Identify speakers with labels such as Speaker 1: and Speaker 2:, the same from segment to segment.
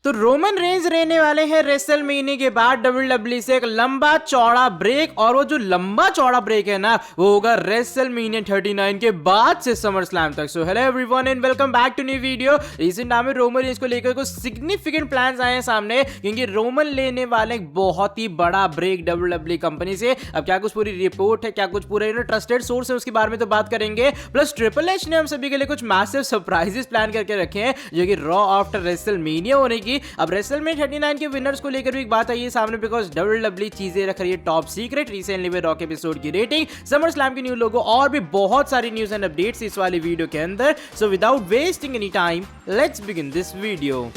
Speaker 1: तो Roman Reigns रहने वाले हैं रेसलमेनिया के बाद डब्ल्यूडब्ल्यूई से एक लंबा चौड़ा ब्रेक, और वो जो लंबा चौड़ा ब्रेक है ना वो होगा रेसलमेनिया 39 के बाद से समर स्लैम तक। So hello everyone and welcome back to new video. Recent time में रोमन रेंज को लेकर कुछ सिग्निफिकेंट प्लान्स आए हैं सामने, क्योंकि रोमन लेने वाले एक बहुत ही बड़ा ब्रेक डब्ल्यूडब्ल्यूई कंपनी से। अब क्या कुछ पूरी रिपोर्ट है, क्या कुछ पूरे ट्रस्टेड सोर्स है, उसके बारे में तो बात करेंगे। प्लस ट्रिपल एच ने हम सभी के लिए कुछ मैसिव सरप्राइजेस प्लान करके रखे हैं, जो कि रॉ आफ्टर रेसलमेनिया होने की। अब रेसलमेनिया 39 के विनर्स को लेकर भी एक बात आई है सामने, बिकॉज डब्ल्यूडब्ल्यूई चीजें रख रही है टॉप सीक्रेट। रिसेंटली में रॉ के एपिसोड की रेटिंग, समर स्लैम के न्यू लोगो और भी बहुत सारी न्यूज एंड अपडेट्स इस वाली वीडियो के अंदर। So without wasting any time let's begin this video.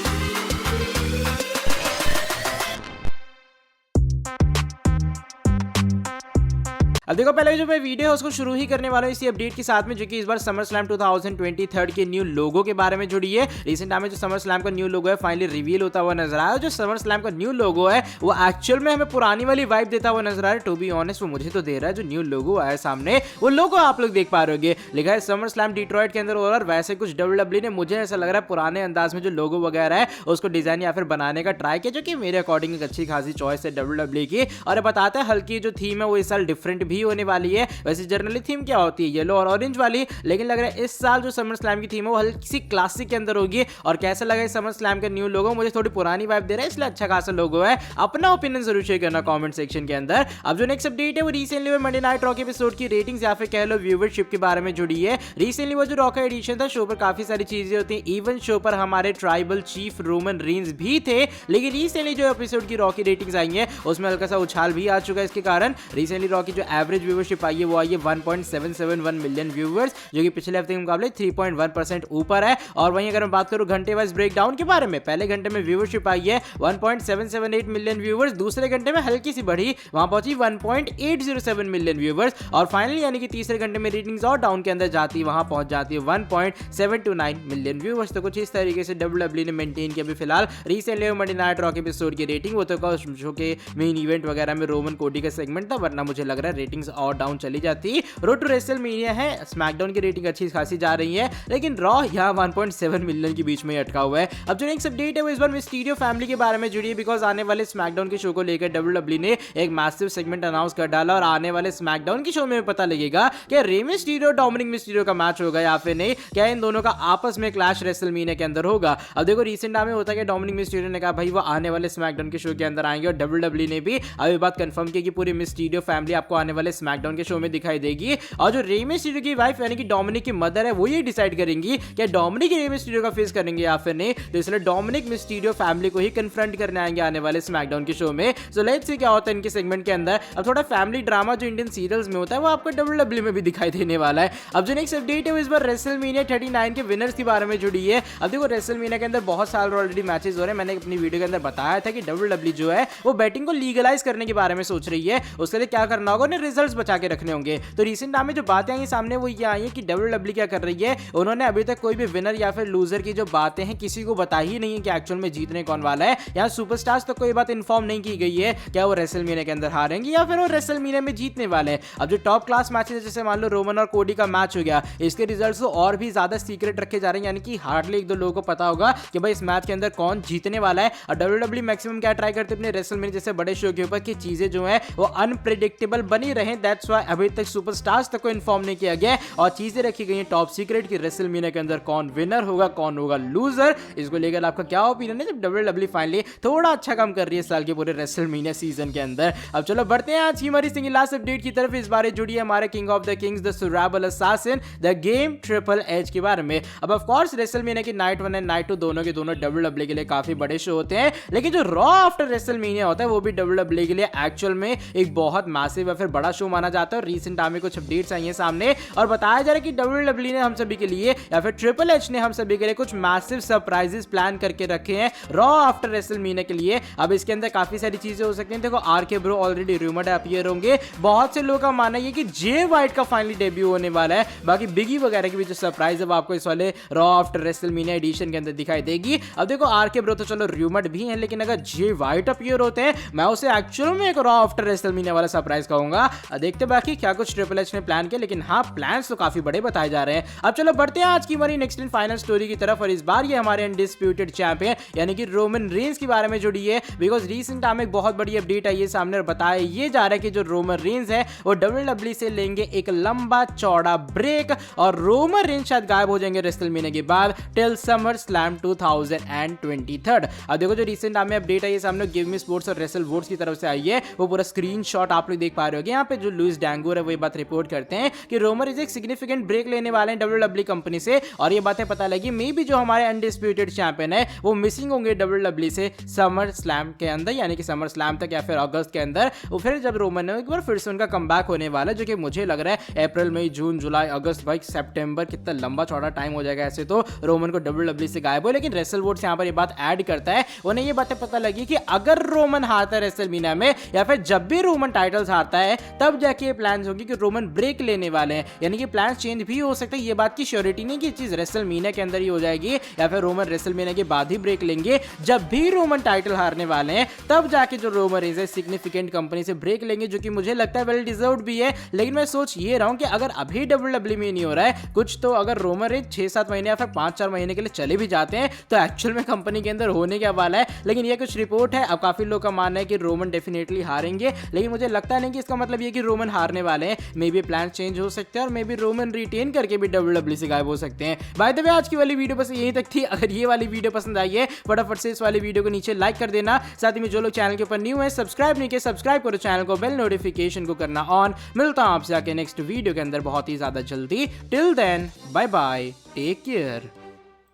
Speaker 1: अब देखो, पहले जो मैं वीडियो है उसको शुरू ही करने वाला हूं इसी अपडेट के साथ में, जो कि इस बार समर स्लैम 2023 के न्यू लोगो के बारे में जुड़ी है। रिसेंट टाइम में जो समर स्लैम का न्यू लोगो है फाइनली रिवील होता हुआ नजर आया। जो समर स्लैम का न्यू लोगो है वो एक्चुअल में हमें पुरानी वाली वाइब देता हुआ नजर आ रहा है। टू बी ऑनेस्ट वो मुझे तो दे रहा है। जो न्यू लोगो आया सामने वो लोगो आप लोग देख पा रहे होंगे, लिखा है समर स्लैम डिट्रॉइट के अंदर। और वैसे कुछ डब्ल्यूडब्ल्यूई ने, मुझे ऐसा लग रहा है, पुराने अंदाज में जो लोगो वगैरह है उसको डिजाइन या फिर बनाने का ट्राई किया, जो कि मेरे अकॉर्डिंग एक अच्छी खासी चॉइस है डब्ल्यूडब्ल्यूई की। और बताते हैं हल्की जो थीम है वो इस साल डिफरेंट भी होने वाली है। वैसे जनरली थीम क्या होती है, येलो और ऑरेंज वाली, लेकिन लग रहा है इस साल जो समर स्लैम की थीम है वो हल्की सी क्लासिक के अंदर होगी। और कैसा लगा इस समर स्लैम का न्यू लोगो, मुझे थोड़ी पुरानी वाइब दे रहा है, इसलिए अच्छा खासा लोगो है। अपना ओपिनियन जरूर शेयर करना कमेंट सेक्शन के अंदर। अब जो नेक्स्ट अपडेट है वो रिसेंटली में मंडे नाइट रॉ के एपिसोड की रेटिंग्स या फिर कह लो व्यूवरशिप के बारे में जुड़ी है। रिसेंटली वो जो रॉ का एडिशन था, शो पर काफी सारी चीजें होती हैं। इवन शो पर हमारे ट्राइबल चीफ रोमन रेंज भी थे, लेकिन रिसेंटली जो एपिसोड की रॉ की रेटिंग्स आई है उसमें हल्का सा उछाल भी आ चुका है। इसके कारण रिसेंटली रॉ की जो एवरेज व्यूवरशिप आई है वो आई है 1.771 मिलियन व्यूअर्स, जो कि पिछले हफ्ते के मुकाबले 3.1% ऊपर है। और वहीं अगर मैं बात करूं घंटे वाइज ब्रेकडाउन के बारे में, पहले घंटे में व्यूअरशिप आई है 1.778 मिलियन व्यूअर्स, दूसरे घंटे में हल्की सी बढ़ी, वहां पहुंची 1.807 मिलियन व्यूअर्स, और फाइनली यानी कि तीसरे घंटे में रेटिंग्स और डाउन के अंदर जाती है, वहां पहुंच जाती है 1.729 मिलियन व्यूअर्स। तो कुछ इस तरीके से डब्ल्यूडब्ल्यूई ने मेंटेन किया अभी फिलहाल। रिसेंटली मंडे नाइट रॉ के एपिसोड की रेटिंग, वो तो शो के मेन इवेंट वगैरह में रोमन कोडी का सेगमेंट था, वरना मुझे लग रहा है रेटिंग्स और डाउन चली जाती। रोड टू रेसलमेनिया है, स्मैकडाउन की रेटिंग अच्छी खासी जा रही है, लेकिन रॉ यहां 1.7 मिलियन के बीच में अटका हुआ है। अब जो नेक्स्ट अपडेट है वो इस बार मिस्टीरियो फैमिली के बारे में जुड़ी है, बिकॉज आने वाले स्मैकडाउन के शो को लेकर डब्ल्यूडब्ल्यूई ने एक मैसिव सेगमेंट अनाउंस कर डाला। और आने वाले स्मैकडाउन के शो में पता लगेगा कि रे मिस्टीरियो डोमिनिक मिस्टीरियो का मैच होगा या फिर नहीं, क्या इन दोनों का आपस में क्लैश रेसलमेनिया के अंदर होगा। अब देखो रिसेंट टाइम में होता है कि डोमिनिक मिस्टीरियो ने कहा भाई वो आने वाले स्मैकडाउन के शो के अंदर आएंगे, और डब्ल्यूडब्ल्यूई ने भी अभी बात कंफर्म की कि पूरी मिस्टीरियो फैमिली आपको आने वाले स्मैकडाउन के शो में दिखाई देगी। और जो रे मिस्टीरियो की वाइफ यानी कि डोमिनिक की मदर है वो ये डिसाइड करेंगी कि डोमिनिक रे मिस्टीरियो का फेस करेंगे या फिर नहीं, तो इसलिए डोमिनिक मिस्टीरियो फैमिली को ही कन्फ्रंट करने आएंगे आने वाले स्मैकडाउन के शो में। सो लेट्स सी क्या होता है इनके सेगमेंट के अंदर। अब थोड़ा फैमिली ड्रामा जो इंडियन सीरियल्स में होता है वो आपको डब्ल्यूडब्ल्यूई में भी दिखाई देने वाला है। अब जो नेक्स्ट अपडेट है वो इस बार रेसलमेनिया 39 के विनर्स के बारे में जुड़ी है। अब देखो रेसलमेनिया के अंदर बहुत साल ऑलरेडी मैचेस हो रहे हैं, मैंने अपनी वीडियो के अंदर बताया था कि डब्ल्यूडब्ल्यूई जो है वो बैटिंग को लीगलाइज करने के बारे में सोच रही है। उसके लिए क्या करना होगा, उन्हें रिजल्ट्स बचा के रखने होंगे। तो रिसेंट टाइम में जो बातें आई सामने वो ये आई है कि डब्ल्यूडब्ल्यूई क्या कर रही है, उन्होंने अभी तक कोई भी विनर या फिर लूजर की जो बातें हैं किसी को बताई ही नहीं है कि एक्चुअल में जीतने कौन वाला है। यहाँ सुपरस्टार्स तक कोई बात इन्फॉर्म नहीं की गई है क्या वो रेसलमेनिया के अंदर हारेंगे या फिर वो रेसलमेनिया में जीतने वाले हैं। अब जो टॉप क्लास मैचेस जैसे मान लो रोमन और कोडी का मैच हो गया, इसके रिजल्ट्स तो और भी ज्यादा सीक्रेट रखे जा रहे हैं, यानी कि हार्डली एक दो लोगों को पता होगा कि भाई इस मैच के अंदर कौन जीतने वाला है। और डब्ल्यूडब्ल्यूई मैक्सिमम क्या ट्राई करते हैं अपने रेसलमेनिया जैसे बड़े शो के ऊपर कि चीजें जो है वो अनप्रेडिक्टेबल बनी रहे। दैट्स व्हाई अभी तक सुपरस्टार्स तक को इन्फॉर्म नहीं किया गया और चीजें रखी गई हैं टॉप सीक्रेट की रेसलमेनिया के अंदर कौन विनर होगा कौन होगा लूजर। इसको लेकर आपका क्या ओपिनियन है जब डब्ल्यूडब्ल्यूई फाइनली थोड़ा अच्छा काम कर रही है साल के पूरे रेसलमेनिया सीजन के अंदर। अब चलो बढ़ते हैं आज की हमारी सिंगल लास्ट अपडेट की तरफ। इस बारे जुड़ी है हमारे king of the kings the cerebral assassin the game triple H के बारे में। अब ऑफ कोर्स रेसलमेनिया की नाइट 1 एंड नाइट 2 दोनों के दोनों डब्ल्यूडब्ल्यूई के लिए काफी बड़े शो होते हैं, लेकिन जो रॉ आफ्टर रेसलमेनिया होता है वो भी डब्ल्यूडब्ल्यूई के लिए एक्चुअल में एक बहुत मैसिव या फिर बड़ा शो माना जाता है। और रिसेंट टाइम में कुछ अपडेट्स आई हैं सामने और बताया जा रहा है कि डब्ल्यूडब्ल्यूई ने हम सभी के लिए या फिर ट्रिपल एच ने हम सभी के लिए कुछ मैसिव सरप्राइजेस प्लान करके रखे हैं रॉ आफ्टर रेसलमेनिया के लिए। अब इसके अंदर काफी सारी चीजें हो सकती हैं। देखो RK Bro already rumoured appear होंगे, बहुत से लोगों का मानना है कि जे वाइट का फाइनली डेब्यू होने वाला है। बाकी बिगी वगैरह की भी जो सरप्राइज है वो आपको इस वाले रॉ आफ्टर रेसलमेनिया एडिशन के अंदर दिखाई देगी। अब देखो आरके ब्रो तो चलो रूमर्ड भी है, लेकिन अगर जे वाइट अपीयर होते हैं मैं उसे एक्चुअल में एक रॉ आफ्टर रेसलमेनिया वाला सरप्राइज कहूंगा। देखते बाकी क्या कुछ ट्रिपल एच ने प्लान किया, लेकिन हाँ प्लान्स तो काफी बड़े बताए जा रहे हैं। अब चलो बढ़ते हैं आज की हमारी नेक्स्ट एंड फाइनल स्टोरी की तरफ, और इस बार ये हमारे अनडिस्प्यूटेड चैंपियन यानी कि रोमन रेंस के बारे में जुड़ी है। बिकॉज रिसेंट टाइम में एक बहुत बड़ी अपडेट आई है सामने और बताया ये जा रहा है कि जो रोमन रेंस है वो WWE से लेंगे एक लंबा चौड़ा ब्रेक, और रोमन रेंस शायद गायब हो जाएंगे रेसलमेनिया के बाद टिल समर स्लैम 2023। अब देखो जो रिसेंट टाइम में अपडेट आई है सामने गिव मी स्पोर्ट्स और रेसल वोर्ड्स की तरफ से आई है, वो पूरा स्क्रीनशॉट आप लोग देख पा रहे होगे। यहाँ पे जो लुइस डैंगोर है वो ये बात रिपोर्ट करते हैं कि रोमन रेंस एक सिग्निफिकेंट ब्रेक लेने वाले हैं WWE कंपनी से, और ये बातें पता लगी मे बी जो हमारे अनडिस्प्यूटेड चैंपियन है वो मिसिंग होंगे WWE से समर स्लैम के अंदर, यानी कि समर स्लैम तक या फिर अगस्त के अंदर। वो फिर जब रोमन है एक बार फिर से उनका कमबैक होने वाला है, जो कि मुझे लग रहा है अप्रैल मई जून जुलाई अगस्त भाई सितंबर, कितना लंबा चौड़ा टाइम हो जाएगा ऐसे तो रोमन को WWE से गायब हो। लेकिन रेसल वोर्ड्स यहाँ पर ये बात ऐड करता है, उन्हें ये बातें पता लगी कि अगर रोमन हारता है रेसलमेनिया में या फिर जब भी रोमन टाइटल्स हारता है तब जाके प्लान्स होंगे कि रोमन ब्रेक लेने वाले हैं, यानी कि प्लान चेंज भी हो सकता है। ये बात की श्योरिटी नहीं कि चीज रेसलमेनिया के अंदर ही हो जाएगी या फिर रोमन रेसलमेनिया के बाद ही ब्रेक लेंगे। जब भी रोमन टाइटल हारने वाले हैं तब जाके जो रोमन रेंस है सिग्निफिकेंट कंपनी से ब्रेक लेंगे, जो कि मुझे लगता है वेल डिजर्व्ड भी है। लेकिन मैं सोच ये रहा हूं कि अगर अभी WWE में नहीं हो रहा है कुछ, तो अगर रोमन रेंस 6-7 महीने या फिर 5-4 महीने के लिए चले भी जाते हैं तो एक्चुअल में कंपनी के अंदर होने क्या वाला है। लेकिन ये कुछ रिपोर्ट है, अब काफी लोग का मानना है कि रोमन डेफिनेटली हारेंगे, लेकिन मुझे लगता नहीं कि इसका मतलब ये कि रोमन हारने वाले हैं। मे बी प्लान चेंज हो सकते हैं और मे बी रोमन रिटेन करके भी WWE से गायब हो सकते हैं। बाय द वे आज की वाली वीडियो बस यहीं तक थी। अगर ये वाली वीडियो पसंद आई है फटाफट से इस वाली वीडियो को नीचे लाइक कर देना। साथ ही में जो लोग चैनल के ऊपर न्यू है सब्सक्राइब नहीं किया सब्सक्राइब करो चैनल को, बेल नोटिफिकेशन को करना ऑन। मिलता हूं आपसे आके नेक्स्ट वीडियो के अंदर बहुत ही ज्यादा जल्दी। Till then bye bye, take care.